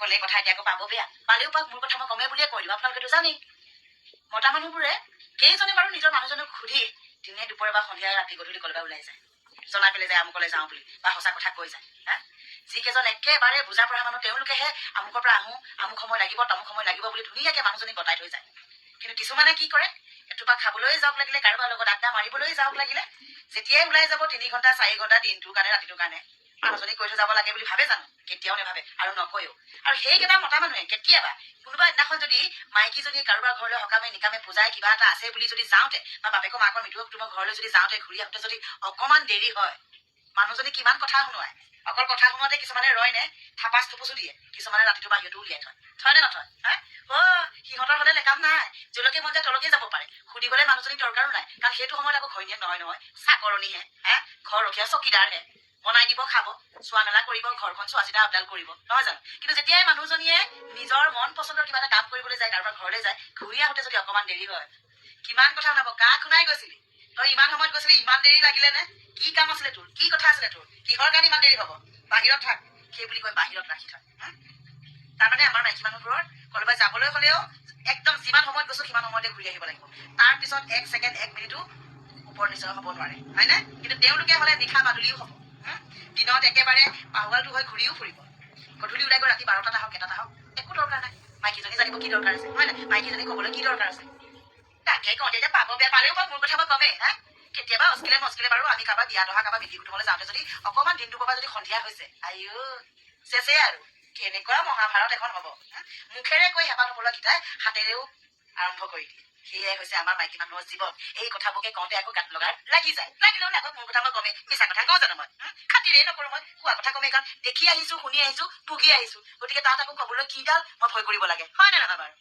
ক'লে কথা এতিয়া আকৌ পাব বেয়া, পালেও পাক, মোৰ কথা মই কমে বুলিয়ে কৈ দিওঁ, আপোনালোকেতো জানেই। মতা মানুহবোৰে কেইজনে বাৰু নিজৰ মানুহজনক সুধি দিনে দুপৰে বা সন্ধিয়া ৰাতি গধূলি ক'ৰবাত ওলাই যায়, জনাই পেলাই যায় আমুকলৈ যাওঁ বুলি, বা সঁচা কথা কৈ যায়। হা, যিকেইজন একেবাৰে বুজা পৰা মানুহ তেওঁলোকেহে আমুকৰ পৰা আহোঁ, আমুক সময় লাগিব, তামুক সময় লাগিব বুলি ধুনীয়াকে মানুহজনী গতাই থৈ যায়। কিন্তু কিছুমানে কি কৰে, এটোপা খাবলৈ যাওক লাগিলে, কাৰোবাৰ লগত আড্ডা মাৰিবলৈ যাওক লাগিলে, যেতিয়াই ওলাই যাব 3 ঘণ্টা 4 ঘণ্টা দিনটোৰ কাৰণে ৰাতিটোৰ কাৰণে মানুহজনী কৈ থৈ যাব লাগে বুলি ভাবে জানো? কেতিয়াও নাভাবে আৰু নকয়ও। আৰু সেইকেইটা মতা মানুহে কেতিয়াবা কোনোবা দিনাখন যদি মাইকীজনীয়ে কাৰোবাৰ ঘৰলৈ সকামে নিকামে পূজাই কিবা এটা আছে বুলি যদি যাওঁতে, বা বাপেকৰ মাকৰ মৃত্যু কুটুমৰ ঘৰলৈ যদি যাওঁতে ঘূৰি আহোঁতে যদি অকমান দেৰি হয়, মানুহজনী কিমান কথা শুনোৱায়। অকল কথা শুনোৱাতে কিছুমানে ৰয় নে, থাপাচ থুপুচো দিয়ে, কিছুমানে ৰাতিটো বাহিৰতো উলিয়াই থয়। থয় নে নথয়? হা, সিহঁতৰ হলে লেকাম নাই, যলৈকে মন যায় তলকে যাব পাৰে, সুধিবলৈ মানুহজনী দৰকাৰো নাই, কাৰণ সেইটো সময়ত আকৌ ঘৈণীয়েক নহয়, চাকৰণীহে। হা, ঘৰ ৰখীয়া চকীদাৰহে, বনাই দিব, খাব, চোৱা মেলা কৰিব, ঘৰখন চোৱা চিতা আপডাল কৰিব, নহয় জানো? কিন্তু যেতিয়াই মানুহজনীয়ে নিজৰ মন পচন্দৰ কিবা এটা কাম কৰিবলৈ যায়, কাৰোবাৰ ঘৰলৈ যায়, ঘূৰি আহোঁতে যদি অকমান দেৰি হয়, কিমান কথা শুনাব, কাক শুনাই গৈছিলি, তই ইমান সময়ত গৈছিলি, ইমান দেৰি লাগিলে নে, কি কাম আছিলে তোৰ, কি কথা আছিলে তোৰ, কিহৰ কাৰণে ইমান দেৰি হব, বাহিৰত থাক, সেই বুলি কৈ বাহিৰত ৰাখি থয়। তাৰমানে আমাৰ মাইকী মানুহবোৰৰ ক'ৰবাত যাবলৈ হলেও একদম যিমান সময়ত গৈছো সিমান সময়তে ঘূৰি আহিব লাগিব, তাৰ পিছত 1 ছেকেণ্ড 1 মিনিটো ওপৰ নিচয় হ'ব নোৱাৰে, হয় নে? কিন্তু তেওঁলোকে হলে নিশা বাদুলিও হ'ব, দিনত একেবাৰে পাহুৱালটো হৈ ঘূৰিও ফুৰিব, গধূলি ওলাই গৈ ৰাতি 12টাত আহক 1টাত আহক, একো দৰকাৰ নাই। মাইকীজনী জানিব কি দৰকাৰ আছে, হয় নাই? মাইকীজনী কবলৈ কি দৰকাৰ আছে? তাকে কওঁ, এতিয়া পাব বেয়া পালেও পাক, মোৰ কথা মই কমেই। হা, কেতিয়াবা অস্কিলে মস্কিলে বাৰু আমি কাৰোবাৰ বিয়া দহা কাৰোবাৰ মিটিং কুটুমলৈ যাওঁতে যদি অকমান দিনটো পৰা যদি সন্ধিয়া হৈছে, আইও চেচে আৰু কেনেকুৱা মহাভাৰত এখন হব। মুখেৰে কৈ হেঁপাহ নপলোৱা কিটাই হাতেৰেও আৰম্ভ কৰি দিয়ে। সেয়াই হৈছে আমাৰ মাইকী মানুহৰ জীৱন। এই কথাবোৰকে কওঁতে আকৌ গাত লগাই লাগি যায়, লাগিলেও আকৌ মোৰ কথা মই কমেই, মিছা কথা কওঁ জানো মই? খাতিৰেই নকৰো মই, কোৱা কথা কমেই, কাৰণ দেখি আহিছো, শুনি আহিছো, ভুগি আহিছো, গতিকে তাত আকৌ কবলৈ কিডাল মই ভয় কৰিব লাগে, হয় নে নহয় বাৰু?